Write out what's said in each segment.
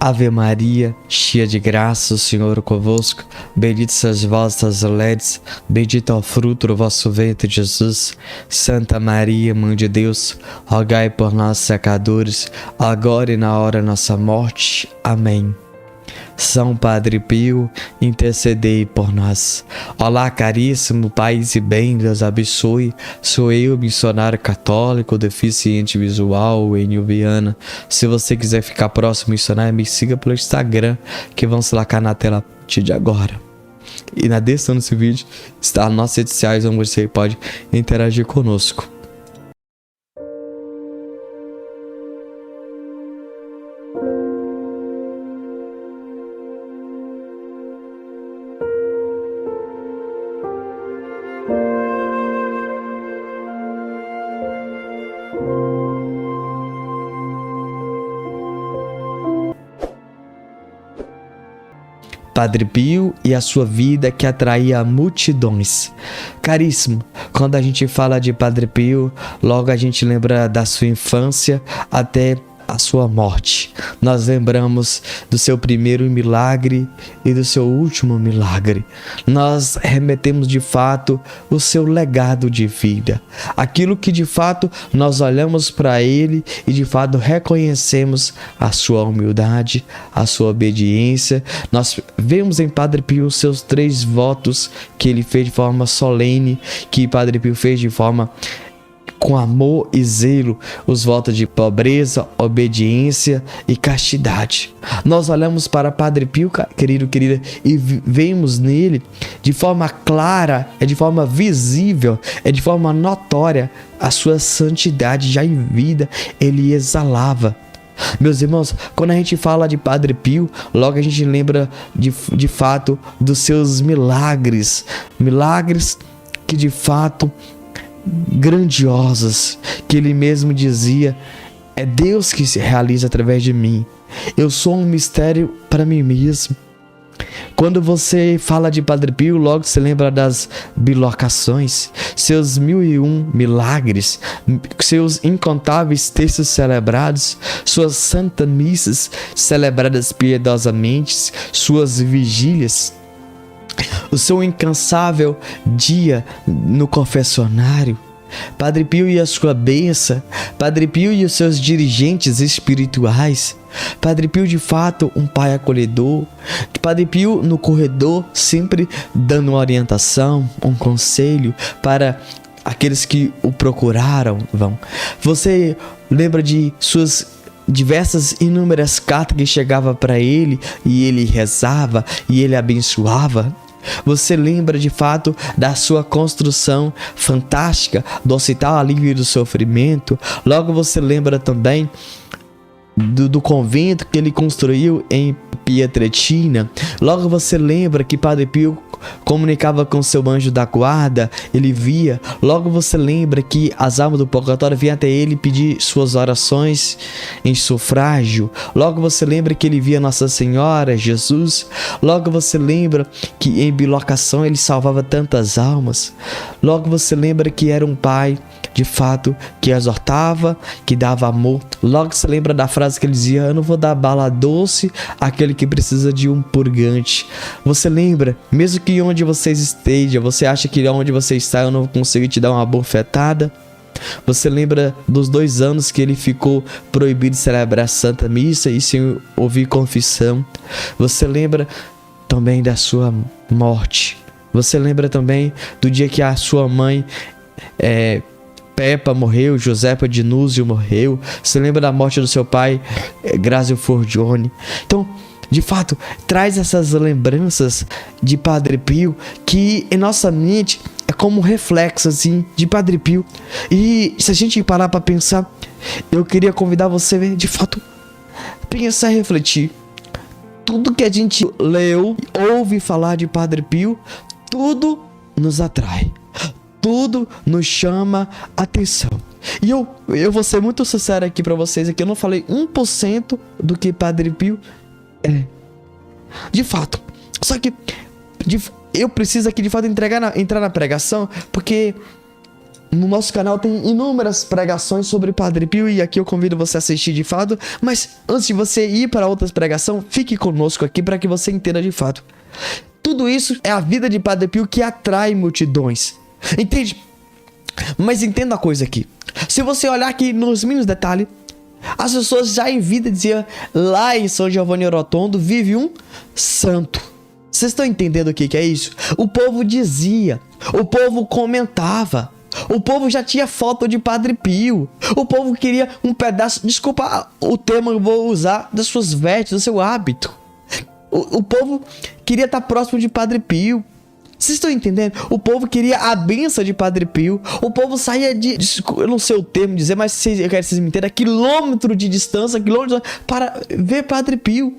Ave Maria, cheia de graça, o Senhor é convosco. Bendita sois vós entre as mulheres, bendito é o fruto do vosso ventre, Jesus. Santa Maria, Mãe de Deus, rogai por nós, pecadores, agora e na hora da nossa morte. Amém. São Padre Pio, intercedei por nós. Olá, caríssimo, paz e bem, Deus abençoe. Sou eu, missionário católico, deficiente visual, em Viana. Se você quiser ficar próximo missionário, me siga pelo Instagram, que vão se lacar na tela a partir de agora. E na descrição desse vídeo está as nossas redes sociais, onde você pode interagir conosco. Padre Pio e a sua vida que atraía multidões. Caríssimo, quando a gente fala de Padre Pio, logo a gente lembra da sua infância até a sua morte. Nós lembramos do seu primeiro milagre e do seu último milagre. Nós remetemos de fato o seu legado de vida. Aquilo que de fato nós olhamos para ele e de fato reconhecemos a sua humildade, a sua obediência. Nós vemos em Padre Pio os seus 3 votos que ele fez de forma solene, que Padre Pio fez de forma com amor e zelo, os votos de pobreza, obediência e castidade. Nós olhamos para Padre Pio, querido, querida, e vemos nele de forma clara, de forma visível, de forma notória, a sua santidade já em vida, ele exalava. Meus irmãos, quando a gente fala de Padre Pio, logo a gente lembra de fato dos seus milagres, milagres que de fato grandiosas, que ele mesmo dizia: é Deus que se realiza através de mim, eu sou um mistério para mim mesmo. Quando você fala de Padre Pio, logo se lembra das bilocações, seus 1001 milagres, seus incontáveis textos celebrados, suas santas missas celebradas piedosamente, suas vigílias, o seu incansável dia no confessionário. Padre Pio e a sua bênção, Padre Pio e os seus dirigentes espirituais, Padre Pio de fato um pai acolhedor, Padre Pio no corredor sempre dando uma orientação, um conselho para aqueles que o procuraram. Você lembra de suas diversas inúmeras cartas que chegavam para ele e ele rezava e ele abençoava? Você lembra de fato da sua construção fantástica do Hospital Alívio do Sofrimento? Logo você lembra também do convento que ele construiu em Pietrelcina. Logo você lembra que Padre Pio comunicava com seu anjo da guarda, ele via. Logo você lembra que as almas do purgatório vinham até ele pedir suas orações em sufrágio. Logo você lembra que ele via Nossa Senhora, Jesus. Logo você lembra que em bilocação ele salvava tantas almas. Logo você lembra que era um pai de fato que exortava, que dava amor. Logo você lembra da frase que ele dizia: eu não vou dar bala doce àquele que precisa de um purgante. Você lembra, mesmo que onde você esteja, você acha que onde você está eu não consigo te dar uma bofetada? Você lembra dos 2 anos que ele ficou proibido de celebrar a Santa Missa e sem ouvir confissão? Você lembra também da sua morte? Você lembra também do dia que a sua mãe Pepa morreu, Josepa de Núzio morreu? Você lembra da morte do seu pai, Grazio Forgione? Então, de fato, traz essas lembranças de Padre Pio que em nossa mente é como um reflexo assim de Padre Pio. E se a gente parar para pensar, eu queria convidar você de fato pensar e refletir. Tudo que a gente leu, ouve falar de Padre Pio, tudo nos atrai, tudo nos chama atenção. E eu vou ser muito sincero aqui para vocês, aqui eu não falei 1% do que Padre Pio é, de fato. Só que eu preciso aqui de fato entrar na pregação, porque No nosso canal tem inúmeras pregações sobre Padre Pio e aqui eu convido você a assistir de fato. Mas antes de você ir para outras pregações, fique conosco aqui para que você entenda de fato. Tudo isso é a vida de Padre Pio que atrai multidões. Entende? Mas entenda a coisa aqui. Se você olhar aqui nos mínimos detalhes, as pessoas já em vida diziam: lá em São Giovanni Rotondo vive um santo. Vocês estão entendendo o que é isso? O povo dizia, o povo comentava, o povo já tinha foto de Padre Pio, o povo queria um pedaço, desculpa o termo que eu vou usar, das suas vestes, do seu hábito. O povo queria estar próximo de Padre Pio. Vocês estão entendendo? O povo queria a benção de Padre Pio. O povo saía eu não sei o termo dizer, mas eu quero que vocês me entendam, quilômetro de distância, para ver Padre Pio.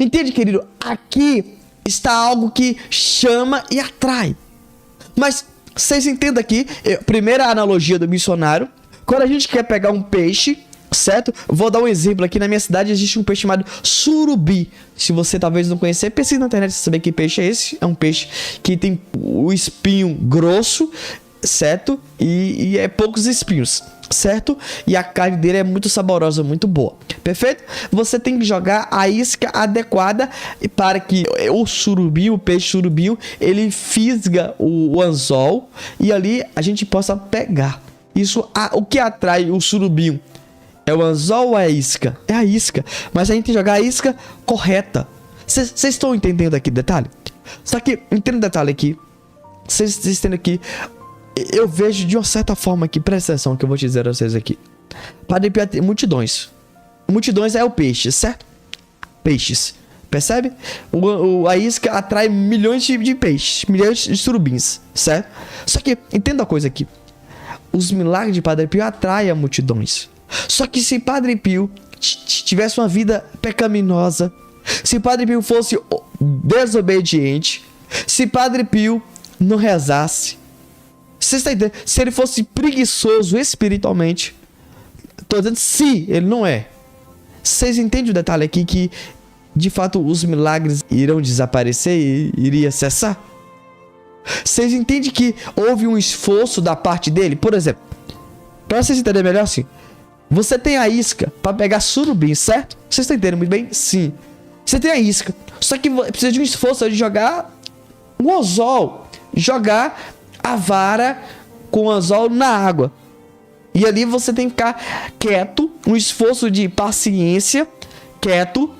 Entende, querido? Aqui está algo que chama e atrai. Mas vocês entendam aqui, primeira analogia do missionário. Quando a gente quer pegar um peixe, certo? Vou dar um exemplo aqui. Na minha cidade existe um peixe chamado surubi. Se você talvez não conhecer, pesquisa na internet para saber que peixe é esse. É um peixe que tem o espinho grosso, certo? E é poucos espinhos, certo? E a carne dele é muito saborosa, muito boa. Perfeito? Você tem que jogar a isca adequada para que o surubim, o peixe surubim, ele fisga o anzol e ali a gente possa pegar. Isso, o que atrai o surubim? É o anzol ou é a isca? É a isca. Mas a gente tem que jogar a isca correta. Vocês estão entendendo aqui o detalhe? Só que, entenda o detalhe aqui. Vocês entendem aqui. Eu vejo de uma certa forma aqui. Presta atenção que eu vou te dizer a vocês aqui. Padre Pio tem multidões. Multidões é o peixe, certo? Peixes. Percebe? A isca atrai milhões de peixes. Milhões de surubins, certo? Só que, entenda a coisa aqui. Os milagres de Padre Pio atraem multidões. Só que se Padre Pio tivesse uma vida pecaminosa, se Padre Pio fosse desobediente, se Padre Pio não rezasse, você está entendendo? Se ele fosse preguiçoso espiritualmente, estou dizendo se ele não é. Vocês entendem o detalhe aqui que de fato os milagres irão desaparecer e iria cessar? Vocês entendem que houve um esforço da parte dele? Por exemplo, para vocês entenderem melhor assim, você tem a isca para pegar surubim, certo? Vocês estão entendendo muito bem? Sim. Você tem a isca. Só que precisa de um esforço de jogar o anzol. Jogar a vara com o anzol na água. E ali você tem que ficar quieto. Um esforço de paciência. Quieto.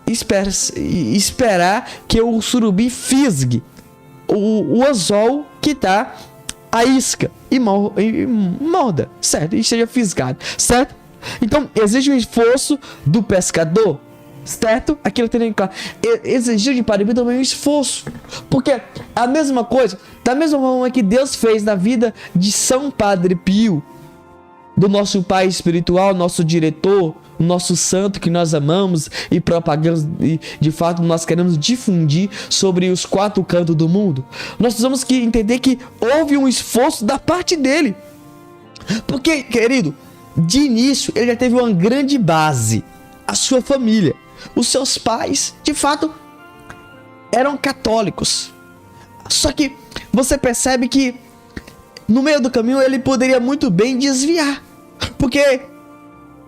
Esperar que o surubim fisgue o anzol que tá a isca e morda, certo? E seja fisgado, certo? Então, exige um esforço do pescador, certo? Aquilo tem que exigir de Padre Pio também um esforço. Porque a mesma coisa, da mesma forma que Deus fez na vida de São Padre Pio, do nosso pai espiritual, nosso diretor, o nosso santo que nós amamos e propagamos, e de fato nós queremos difundir sobre os 4 cantos do mundo. Nós precisamos entender que houve um esforço da parte dele. Porque, querido, de início ele já teve uma grande base, a sua família. Os seus pais, de fato, eram católicos. Só que você percebe que no meio do caminho ele poderia muito bem desviar. Porque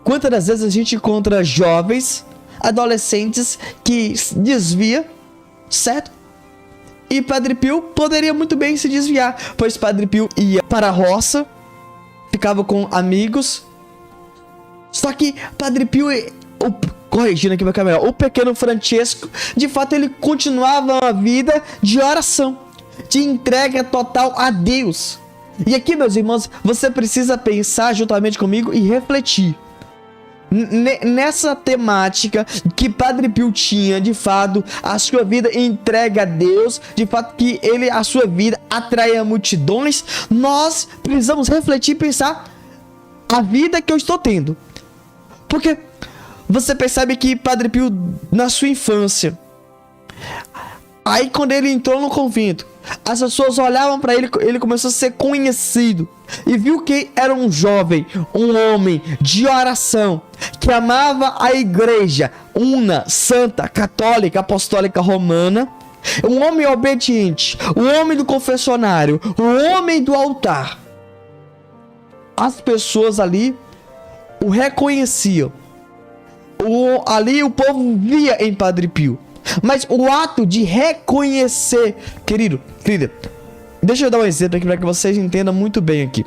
quantas das vezes a gente encontra jovens, adolescentes que desvia, certo? E Padre Pio poderia muito bem se desviar, pois Padre Pio ia para a roça, ficava com amigos. Só que Padre Pio, corrigindo aqui para câmera, o pequeno Francesco, de fato ele continuava uma vida de oração, de entrega total a Deus. E aqui, meus irmãos, você precisa pensar juntamente comigo e refletir nessa temática que Padre Pio tinha, de fato, a sua vida entrega a Deus, de fato que a sua vida atraia multidões. Nós precisamos refletir e pensar a vida que eu estou tendo. Porque você percebe que Padre Pio, na sua infância, aí quando ele entrou no convento, as pessoas olhavam para ele, ele começou a ser conhecido e viu que era um jovem, um homem de oração, que amava a igreja una, santa, católica, apostólica romana, um homem obediente, um homem do confessionário, um homem do altar. as pessoas ali o reconheciam. Ali o povo via em Padre Pio. Mas o ato de reconhecer, querida, deixa eu dar um exemplo aqui para que vocês entendam muito bem aqui.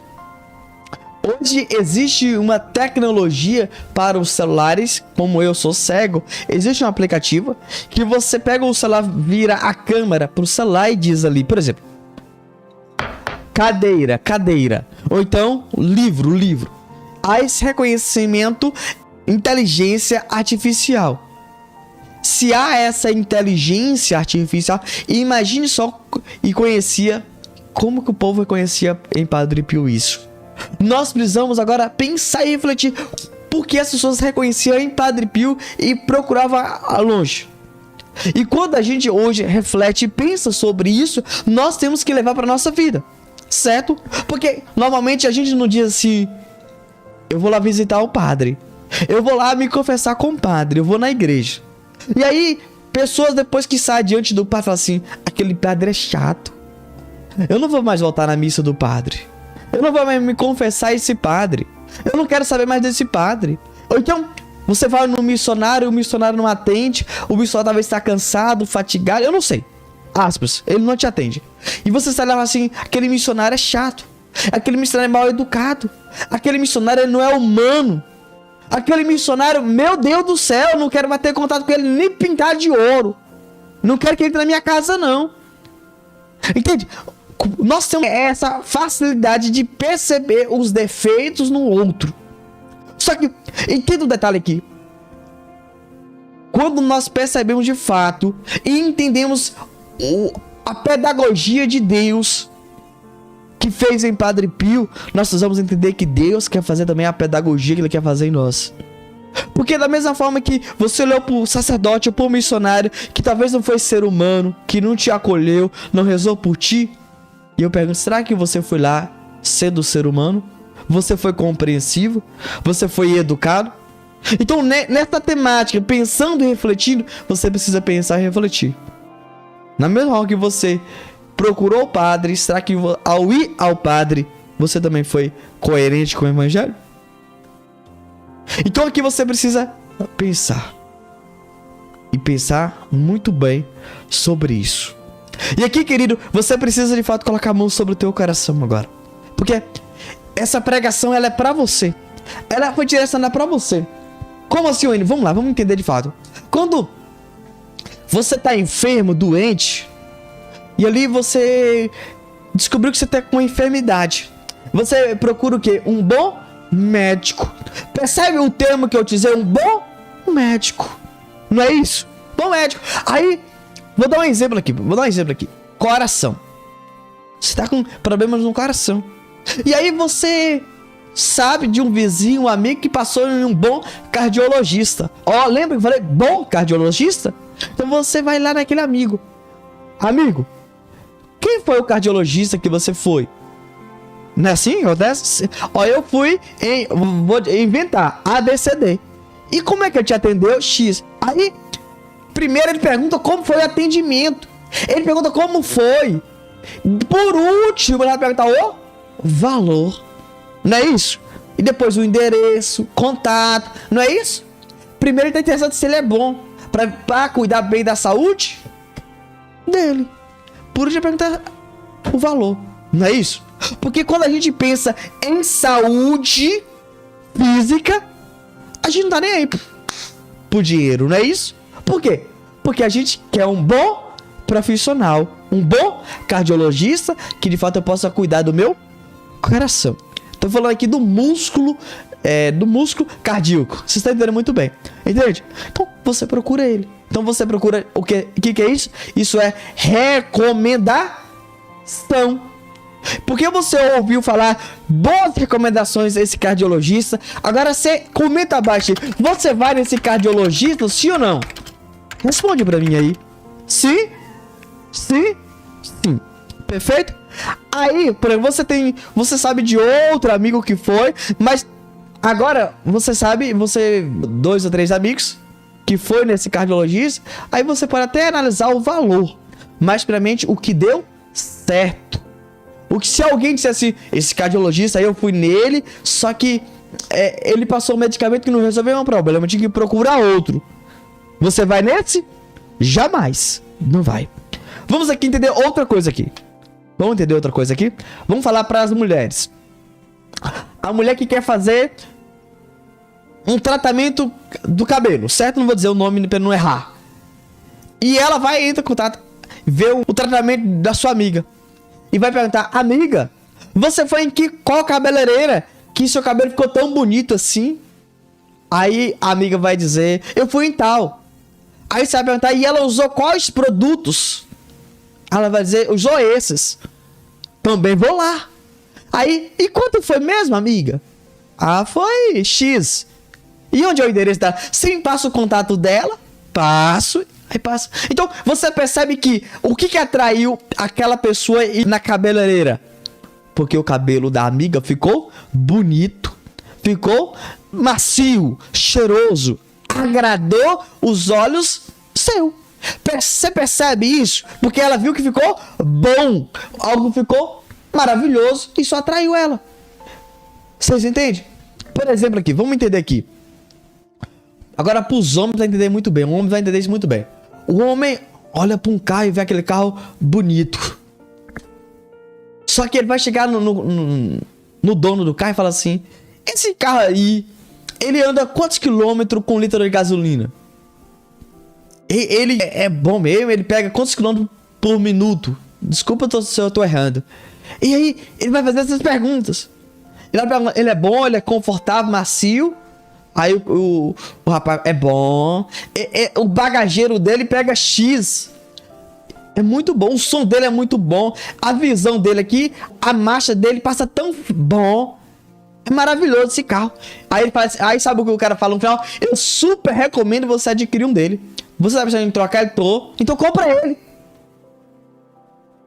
Hoje existe uma tecnologia para os celulares, como eu sou cego, existe um aplicativo que você pega o celular, vira a câmera para o celular e diz ali, por exemplo, cadeira, ou então livro. Há esse reconhecimento, inteligência artificial. Se há essa inteligência artificial, imagine só e conhecia como que o povo reconhecia em Padre Pio isso. Nós precisamos agora pensar e refletir por que as pessoas reconheciam em Padre Pio e procuravam longe. E quando a gente hoje reflete e pensa sobre isso, nós temos que levar para nossa vida, certo? Porque normalmente a gente não diz assim, eu vou lá visitar o padre, eu vou lá me confessar com o padre, eu vou na igreja. E aí, pessoas depois que saem diante do padre falam assim, aquele padre é chato, eu não vou mais voltar na missa do padre, eu não vou mais me confessar a esse padre, eu não quero saber mais desse padre. Ou então, você vai no missionário, o missionário não atende, o missionário talvez está cansado, fatigado, eu não sei, aspas, ele não te atende. E você sai lá assim, aquele missionário é chato, aquele missionário é mal educado, aquele missionário não é humano, aquele missionário, meu Deus do céu, eu não quero bater contato com ele nem pintar de ouro, não quero que ele entre na minha casa não. Entende? Nós temos essa facilidade de perceber os defeitos no outro. Só que, entenda o detalhe aqui. Quando nós percebemos de fato e entendemos a pedagogia de Deus que fez em Padre Pio, nós precisamos entender que Deus quer fazer também a pedagogia que Ele quer fazer em nós. Porque da mesma forma que você olhou para o sacerdote ou para o missionário, que talvez não foi ser humano, que não te acolheu, não rezou por ti, e eu pergunto, será que você foi lá sendo ser humano? Você foi compreensivo? Você foi educado? Então, nessa temática, pensando e refletindo, você precisa pensar e refletir. Na mesma hora que você procurou o padre, será que ao ir ao padre, você também foi coerente com o evangelho? Então aqui você precisa pensar. E pensar muito bem sobre isso. E aqui, querido, você precisa de fato colocar a mão sobre o teu coração agora. Porque essa pregação, ela é pra você. Ela foi direcionada pra você. Como assim, Wayne? Vamos lá, vamos entender de fato. Quando você tá enfermo, doente, e ali você descobriu que você tá com uma enfermidade, você procura o quê? Um bom médico. Percebe o termo que eu te dizia? Um bom médico. Não é isso? Bom médico. Aí, vou dar um exemplo aqui. Coração. Você tá com problemas no coração. E aí você sabe de um vizinho, um amigo que passou em um bom cardiologista. Ó, lembra que eu falei bom cardiologista? Então você vai lá naquele amigo. Amigo, quem foi o cardiologista que você foi? Não é assim? Ó, eu fui vou inventar ABCD. E como é que ele te atendeu? X. Aí, primeiro ele pergunta como foi o atendimento. Ele pergunta como foi. Por último, ele vai perguntar o valor. Não é isso? E depois o endereço, contato. Não é isso? Primeiro ele está interessado se ele é bom para cuidar bem da saúde dele. Por último, ele pergunta o valor. Não é isso? Porque quando a gente pensa em saúde física, a gente não tá nem aí pro dinheiro, não é isso? Por quê? Porque a gente quer um bom profissional, um bom cardiologista, que de fato eu possa cuidar do meu coração. Tô falando aqui do músculo cardíaco. Vocês estão entendendo muito bem, entende? Então você procura ele. Então você procura o que é isso? Isso é recomendação. Porque você ouviu falar boas recomendações desse cardiologista. Agora você comenta abaixo. Você vai nesse cardiologista, sim ou não? Responde pra mim aí. Sim? Sim? Sim. Perfeito? Aí, por exemplo, você sabe de outro amigo que foi, mas agora você sabe, 2 ou 3 amigos que foi nesse cardiologista, aí você pode até analisar o valor, mas primeiramente o que deu certo. Porque se alguém dissesse, esse cardiologista aí eu fui nele, só que ele passou um medicamento que não resolveu um problema, eu tinha que procurar outro. Você vai nesse? Jamais. Não vai. Vamos aqui entender outra coisa aqui. Vamos falar para as mulheres. A mulher que quer fazer um tratamento do cabelo, certo? Não vou dizer o nome para não errar. E ela vai entrar em contato, ver o tratamento da sua amiga. E vai perguntar, amiga, você foi em qual cabeleireira que seu cabelo ficou tão bonito assim? Aí a amiga vai dizer, eu fui em tal. Aí você vai perguntar, e ela usou quais produtos? Ela vai dizer, usou esses. Também vou lá. Aí, e quanto foi mesmo, amiga? Ah, foi X. E onde é o endereço dela? Sim, passa o contato dela. Passo. Aí passa. Então, você percebe que o que atraiu aquela pessoa ir na cabeleireira? Porque o cabelo da amiga ficou bonito. Ficou macio, cheiroso. Agradou os olhos seu. Você percebe isso? Porque ela viu que ficou bom. Algo ficou maravilhoso. Isso atraiu ela. Vocês entendem? Por exemplo aqui, vamos entender aqui. Agora para os homens vai entender muito bem. O homem vai entender isso muito bem. O homem olha para um carro e vê aquele carro bonito. Só que ele vai chegar no dono do carro e fala assim: esse carro aí, ele anda quantos quilômetros com litro de gasolina? Ele é bom mesmo? Ele pega quantos quilômetros por minuto? Desculpa se eu tô errando. E aí, ele vai fazer essas perguntas. Ele é bom, ele é confortável, macio. Aí o rapaz é bom. O bagageiro dele pega X. É muito bom, o som dele é muito bom. A visão dele aqui, a marcha dele passa tão bom. É maravilhoso esse carro. Aí ele fala assim, aí sabe o que o cara fala no final? Eu super recomendo você adquirir um dele. Você tá precisando trocar, ele tô. Então compra ele.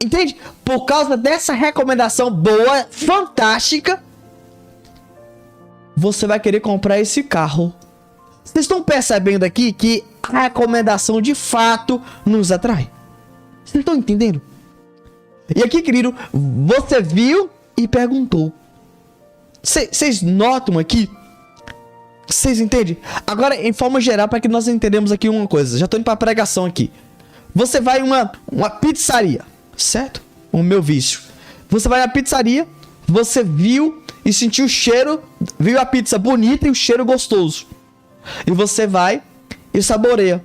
Entende? Por causa dessa recomendação boa, fantástica, você vai querer comprar esse carro. Vocês estão percebendo aqui que a recomendação de fato nos atrai? Vocês estão entendendo? E aqui, querido, você viu e perguntou. Vocês notam aqui? Vocês entendem? Agora, em forma geral, para que nós entendamos aqui uma coisa. Já estou indo para a pregação aqui. Você vai em uma pizzaria, certo? O meu vício. Você vai na pizzaria, você viu e sentiu o cheiro, viu a pizza bonita e o cheiro gostoso. E você vai e saboreou,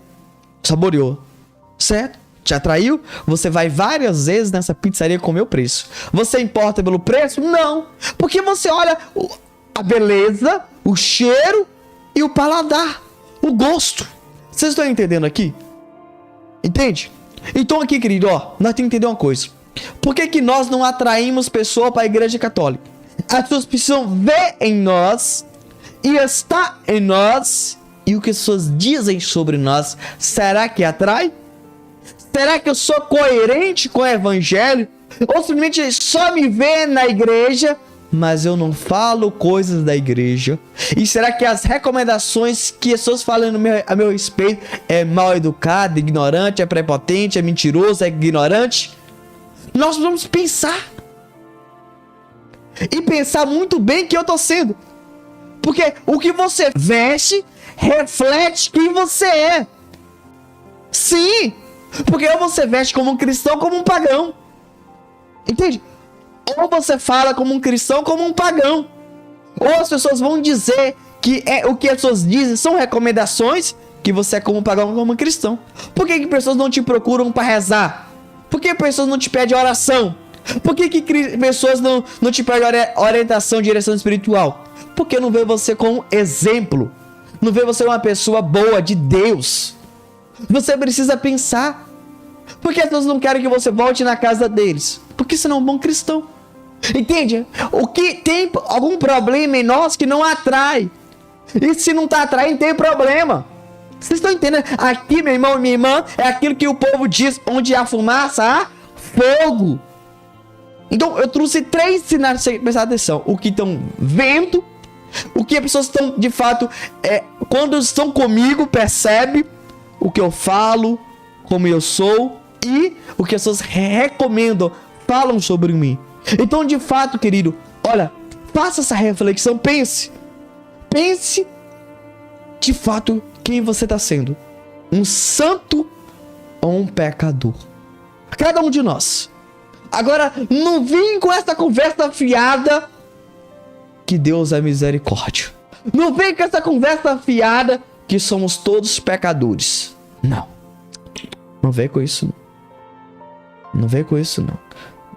certo? Te atraiu? Você vai várias vezes nessa pizzaria comer o preço. Você importa pelo preço? Não. Porque você olha a beleza, o cheiro e o paladar, o gosto. Vocês estão entendendo aqui? Entende? Então aqui, querido, ó, nós temos que entender uma coisa. Por que nós não atraímos pessoas para a igreja católica? As pessoas precisam ver em nós e estar em nós. E o que as pessoas dizem sobre nós, será que atrai? Será que eu sou coerente com o evangelho? Ou simplesmente só me vê na igreja, mas eu não falo coisas da igreja? E será que as recomendações que as pessoas falam a meu respeito é mal educado, ignorante, é prepotente, é mentiroso, é ignorante? Nós vamos pensar. E pensar muito bem que eu tô sendo. Porque o que você veste reflete quem você é. Sim. Porque ou você veste como um cristão ou como um pagão. Entende? Ou você fala como um cristão ou como um pagão. Ou as pessoas vão dizer que o que as pessoas dizem são recomendações, que você é como um pagão ou como um cristão. Por que pessoas não te procuram para rezar? Por que pessoas não te pedem oração? Por que pessoas não te pedem orientação, direção espiritual? Porque não vê você como exemplo. Não vê você uma pessoa boa de Deus. Você precisa pensar. Por que as pessoas não querem que você volte na casa deles? Porque você não é um bom cristão. Entende? O que tem algum problema em nós que não atrai. E se não está atraindo, tem problema. Vocês estão entendendo? Aqui, meu irmão e minha irmã, é aquilo que o povo diz: onde há fumaça, há fogo. Então, eu trouxe 3 sinais para você prestar atenção. O que estão vendo, o que as pessoas estão, de fato, quando estão comigo, percebe o que eu falo, como eu sou, e o que as pessoas recomendam, falam sobre mim. Então, de fato, querido, olha, faça essa reflexão, pense de fato quem você está sendo, um santo ou um pecador? Cada um de nós. Agora, não vem com essa conversa fiada que Deus é misericórdia. Não vem com essa conversa fiada que somos todos pecadores. Não vem com isso, não. Não vem com isso, não.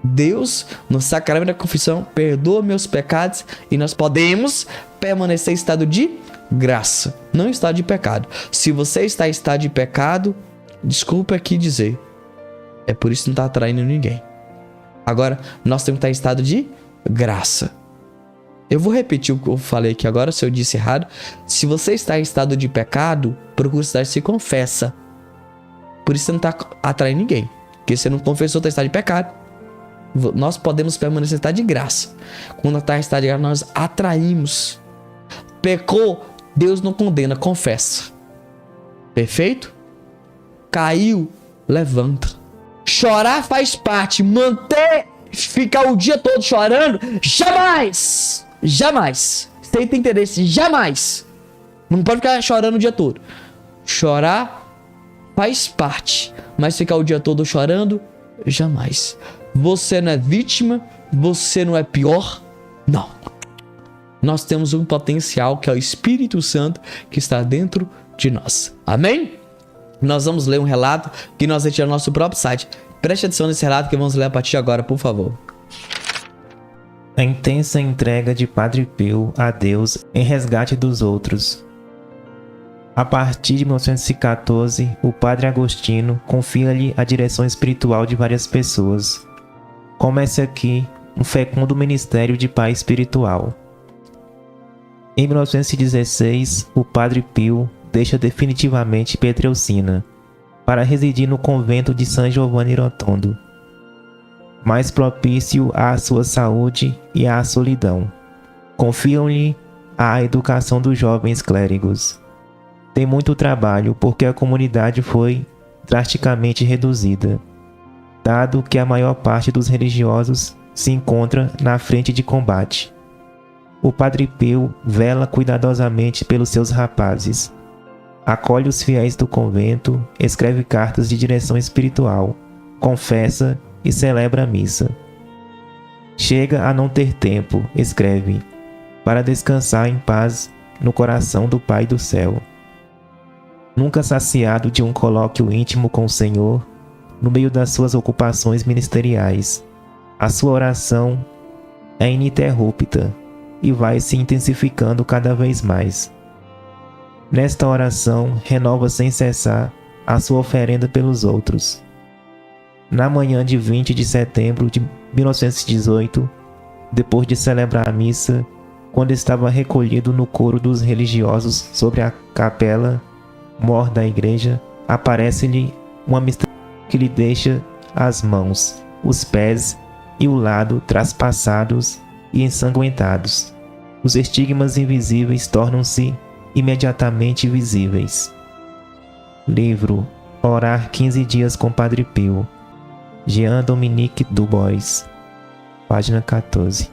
Deus, no sacramento da confissão, perdoa meus pecados e nós podemos permanecer em estado de graça, não em estado de pecado. Se você está em estado de pecado, desculpa aqui dizer, é por isso que não está atraindo ninguém. Agora, nós temos que estar em estado de graça. Eu vou repetir o que eu falei aqui agora, se eu disse errado. Se você está em estado de pecado, procure estar se confessa. Por isso você não está atraindo ninguém. Porque você não confessou, está em estado de pecado. Nós podemos permanecer em estado de graça. Quando está em estado de graça, nós atraímos. Pecou, Deus não condena, confessa. Perfeito? Caiu, levanta. Chorar faz parte. Ficar o dia todo chorando, jamais. Jamais. Você tem interesse, jamais. Não pode ficar chorando o dia todo. Chorar faz parte. Mas ficar o dia todo chorando, jamais. Você não é vítima, você não é pior, não. Nós temos um potencial que é o Espírito Santo que está dentro de nós. Amém? Nós vamos ler um relato que nós retiramos do nosso próprio site. Preste atenção nesse relato que vamos ler a partir de agora, por favor. A intensa entrega de Padre Pio a Deus em resgate dos outros. A partir de 1914, o Padre Agostinho confia-lhe a direção espiritual de várias pessoas. Começa aqui um fecundo ministério de pai espiritual. Em 1916, o Padre Pio deixa definitivamente Pietrelcina para residir no convento de San Giovanni Rotondo, mais propício à sua saúde e à solidão. Confiam-lhe a educação dos jovens clérigos. Tem muito trabalho porque a comunidade foi drasticamente reduzida, dado que a maior parte dos religiosos se encontra na frente de combate. O Padre Pio vela cuidadosamente pelos seus rapazes, acolhe os fiéis do convento, escreve cartas de direção espiritual, confessa e celebra a missa. Chega a não ter tempo, escreve, para descansar em paz no coração do Pai do céu. Nunca saciado de um colóquio íntimo com o Senhor, no meio das suas ocupações ministeriais, a sua oração é ininterrupta e vai se intensificando cada vez mais. Nesta oração, renova sem cessar a sua oferenda pelos outros. Na manhã de 20 de setembro de 1918, depois de celebrar a missa, quando estava recolhido no coro dos religiosos sobre a capela mor da igreja, aparece-lhe uma mistério que lhe deixa as mãos, os pés e o lado traspassados e ensanguentados. Os estigmas invisíveis tornam-se imediatamente visíveis. Livro Orar 15 dias com Padre Pio, Jean Dominique Dubois, página 14.